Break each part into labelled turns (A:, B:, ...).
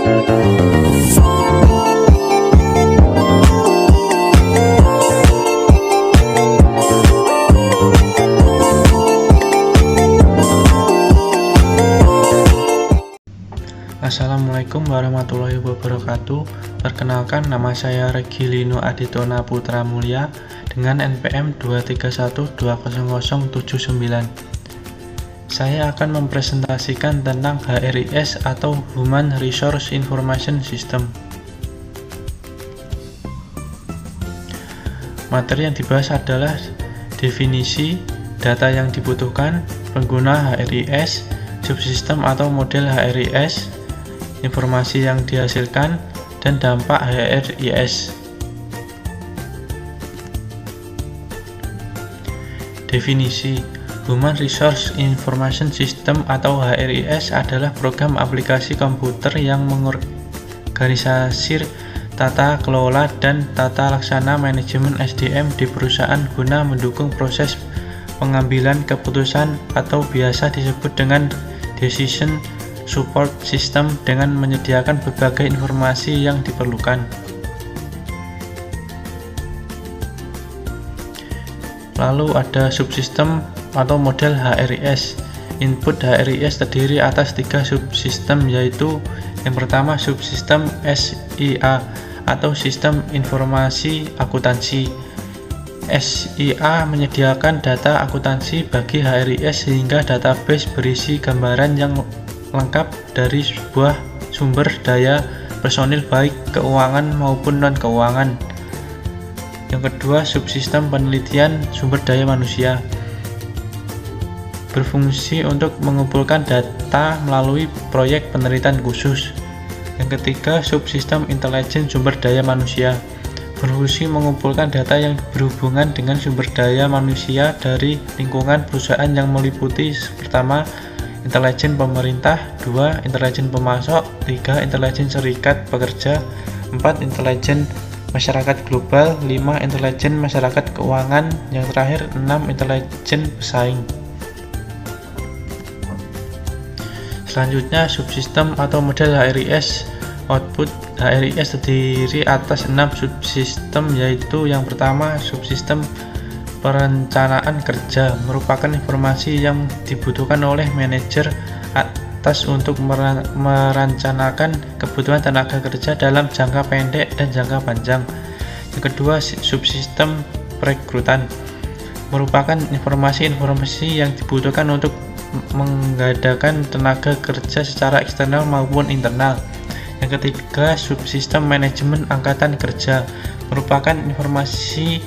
A: Assalamualaikum warahmatullahi wabarakatuh. Perkenalkan, nama saya Regilino Aditona Putra Mulya dengan NPM 231200079. Saya akan mempresentasikan tentang HRIS atau Human Resource Information System. Materi yang dibahas adalah definisi, data yang dibutuhkan, pengguna HRIS, subsistem atau model HRIS, informasi yang dihasilkan, dan dampak HRIS. Definisi: Human Resource Information System atau HRIS adalah program aplikasi komputer yang mengorganisir tata kelola dan tata laksana manajemen SDM di perusahaan guna mendukung proses pengambilan keputusan atau biasa disebut dengan decision support system dengan menyediakan berbagai informasi yang diperlukan. Lalu ada subsistem atau model HRIS. Input HRIS terdiri atas 3 subsistem, yaitu yang pertama subsistem SIA atau Sistem Informasi Akuntansi. SIA menyediakan data akuntansi bagi HRIS sehingga database berisi gambaran yang lengkap dari sebuah sumber daya personil baik keuangan maupun non-keuangan. Yang kedua, subsistem penelitian sumber daya manusia. Berfungsi untuk mengumpulkan data melalui proyek penelitian khusus. Yang ketiga, subsistem intelijen sumber daya manusia. Berfungsi mengumpulkan data yang berhubungan dengan sumber daya manusia dari lingkungan perusahaan yang meliputi pertama, intelijen pemerintah, 2. intelijen pemasok, 3. intelijen serikat pekerja, 4. intelijen masyarakat global, 5. intelijen masyarakat keuangan, yang terakhir 6. intelijen pesaing. Selanjutnya, subsistem atau model HRIS. Output HRIS terdiri atas 6 subsistem, yaitu yang pertama subsistem perencanaan kerja, merupakan informasi yang dibutuhkan oleh manajer atas untuk merencanakan kebutuhan tenaga kerja dalam jangka pendek dan jangka panjang. Yang kedua, subsistem perekrutan, merupakan informasi yang dibutuhkan untuk mengadakan tenaga kerja secara eksternal maupun internal. Yang ketiga, subsistem manajemen angkatan kerja, merupakan informasi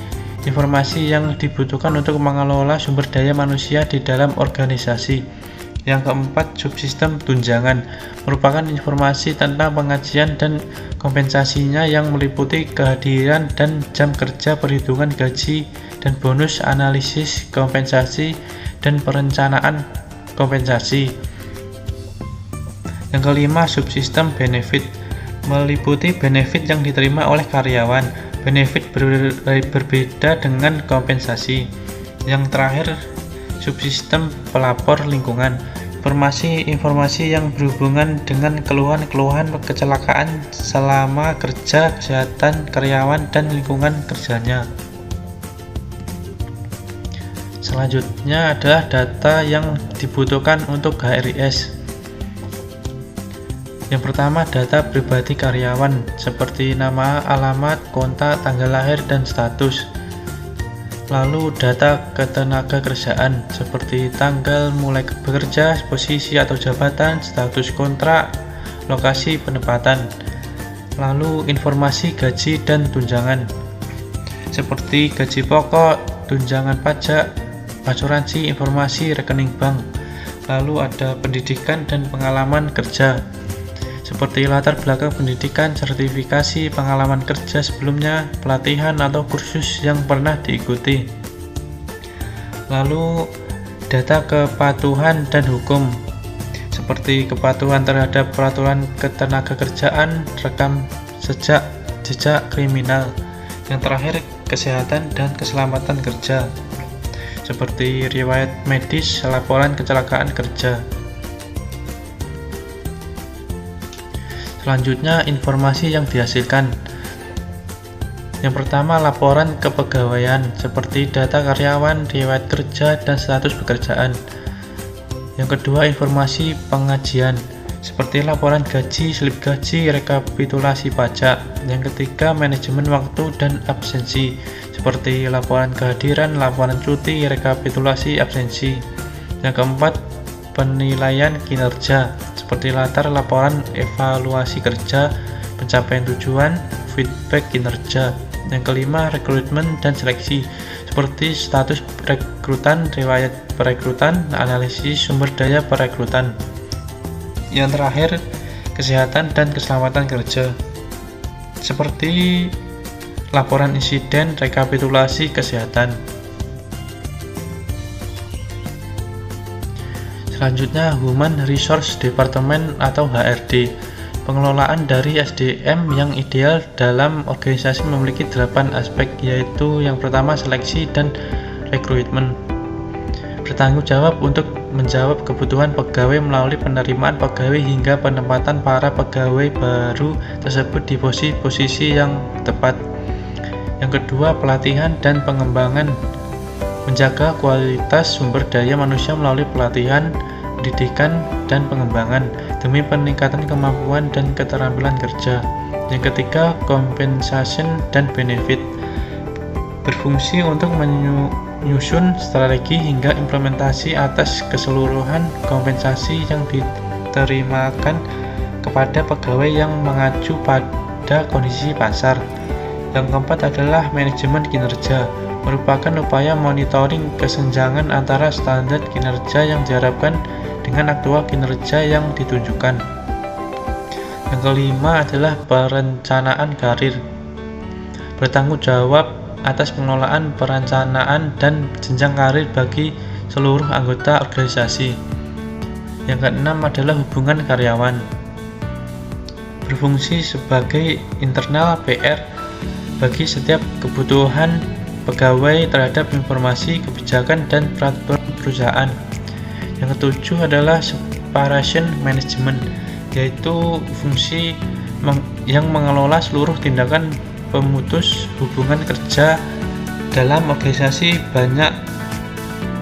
A: yang dibutuhkan untuk mengelola sumber daya manusia di dalam organisasi. Yang keempat, subsistem tunjangan, merupakan informasi tentang pengajian dan kompensasinya yang meliputi kehadiran dan jam kerja, perhitungan gaji dan bonus, analisis kompensasi, dan perencanaan kompensasi. Yang kelima, subsistem benefit, meliputi benefit yang diterima oleh karyawan. Benefit berbeda dengan kompensasi. Yang terakhir, subsistem pelapor lingkungan, informasi yang berhubungan dengan keluhan kecelakaan selama kerja, kesehatan karyawan, dan lingkungan kerjanya. Selanjutnya adalah data yang dibutuhkan untuk HRIS. Yang pertama, data pribadi karyawan seperti nama, alamat, kontak, tanggal lahir, dan status. Lalu data ketenaga kerjaan seperti tanggal mulai bekerja, posisi atau jabatan, status kontrak, lokasi penempatan. Lalu informasi gaji dan tunjangan seperti gaji pokok, tunjangan pajak, asuransi, informasi rekening bank. Lalu ada pendidikan dan pengalaman kerja seperti latar belakang pendidikan, sertifikasi, pengalaman kerja sebelumnya, pelatihan atau kursus yang pernah diikuti. Lalu data kepatuhan dan hukum seperti kepatuhan terhadap peraturan ketenagakerjaan, rekam jejak kriminal. Yang terakhir, kesehatan dan keselamatan kerja seperti riwayat medis, laporan kecelakaan kerja. Selanjutnya, informasi yang dihasilkan. Yang pertama, laporan kepegawaian seperti data karyawan, riwayat kerja, dan status pekerjaan. Yang kedua, informasi pengajian seperti laporan gaji, slip gaji, rekapitulasi pajak. Yang ketiga, manajemen waktu dan absensi seperti laporan kehadiran, laporan cuti, rekapitulasi absensi. Yang keempat, penilaian kinerja seperti laporan evaluasi kerja, pencapaian tujuan, feedback kinerja. Yang kelima, rekrutmen dan seleksi seperti status rekrutan, riwayat perekrutan, analisis sumber daya perekrutan. Yang terakhir, kesehatan dan keselamatan kerja seperti laporan insiden, rekapitulasi kesehatan. Selanjutnya, Human Resource Department atau HRD. Pengelolaan dari SDM yang ideal dalam organisasi memiliki 8 aspek, yaitu yang pertama, seleksi dan rekrutmen. Bertanggung jawab untuk menjawab kebutuhan pegawai melalui penerimaan pegawai hingga penempatan para pegawai baru tersebut di posisi yang tepat. Yang kedua, pelatihan dan pengembangan. Menjaga kualitas sumber daya manusia melalui pelatihan, pendidikan, dan pengembangan demi peningkatan kemampuan dan keterampilan kerja. Yang ketiga, compensation dan benefit. Berfungsi untuk menyusun strategi hingga implementasi atas keseluruhan kompensasi yang diterimakan kepada pegawai yang mengacu pada kondisi pasar. Yang keempat adalah manajemen kinerja, merupakan upaya monitoring kesenjangan antara standar kinerja yang diharapkan dengan aktual kinerja yang ditunjukkan. Yang kelima adalah perencanaan karir, bertanggung jawab atas pengelolaan, perencanaan, dan jenjang karir bagi seluruh anggota organisasi. Yang keenam adalah hubungan karyawan, berfungsi sebagai internal PR bagi setiap kebutuhan pegawai terhadap informasi, kebijakan, dan peraturan perusahaan. Yang ketujuh adalah separation management, yaitu fungsi yang mengelola seluruh tindakan pemutus hubungan kerja dalam organisasi banyak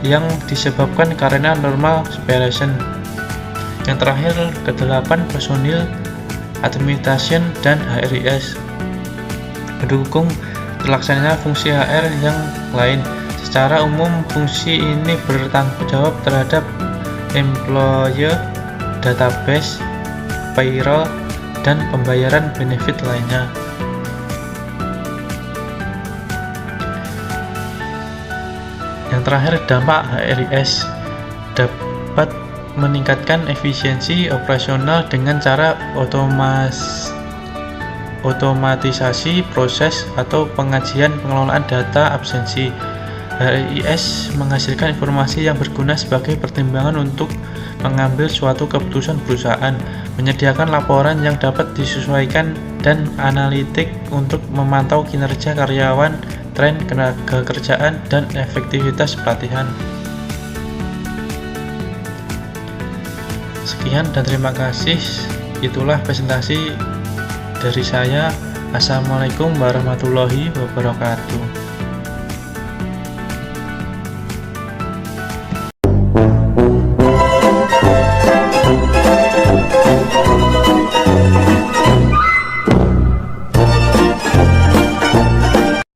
A: yang disebabkan karena normal separation. Yang terakhir, kedelapan, personil, administration, dan HRIS, mendukung terlaksananya fungsi HR yang lain. Secara umum, fungsi ini bertanggung jawab terhadap employee, database, payroll, dan pembayaran benefit lainnya. Yang terakhir, dampak HRIS dapat meningkatkan efisiensi operasional dengan cara otomatisasi proses atau pengajian pengelolaan data absensi. HRIS menghasilkan informasi yang berguna sebagai pertimbangan untuk mengambil suatu keputusan perusahaan, menyediakan laporan yang dapat disesuaikan, dan analitik untuk memantau kinerja karyawan, tren ketenagakerjaan, dan efektivitas pelatihan. Sekian dan terima kasih. Itulah presentasi dari saya. Assalamualaikum warahmatullahi wabarakatuh.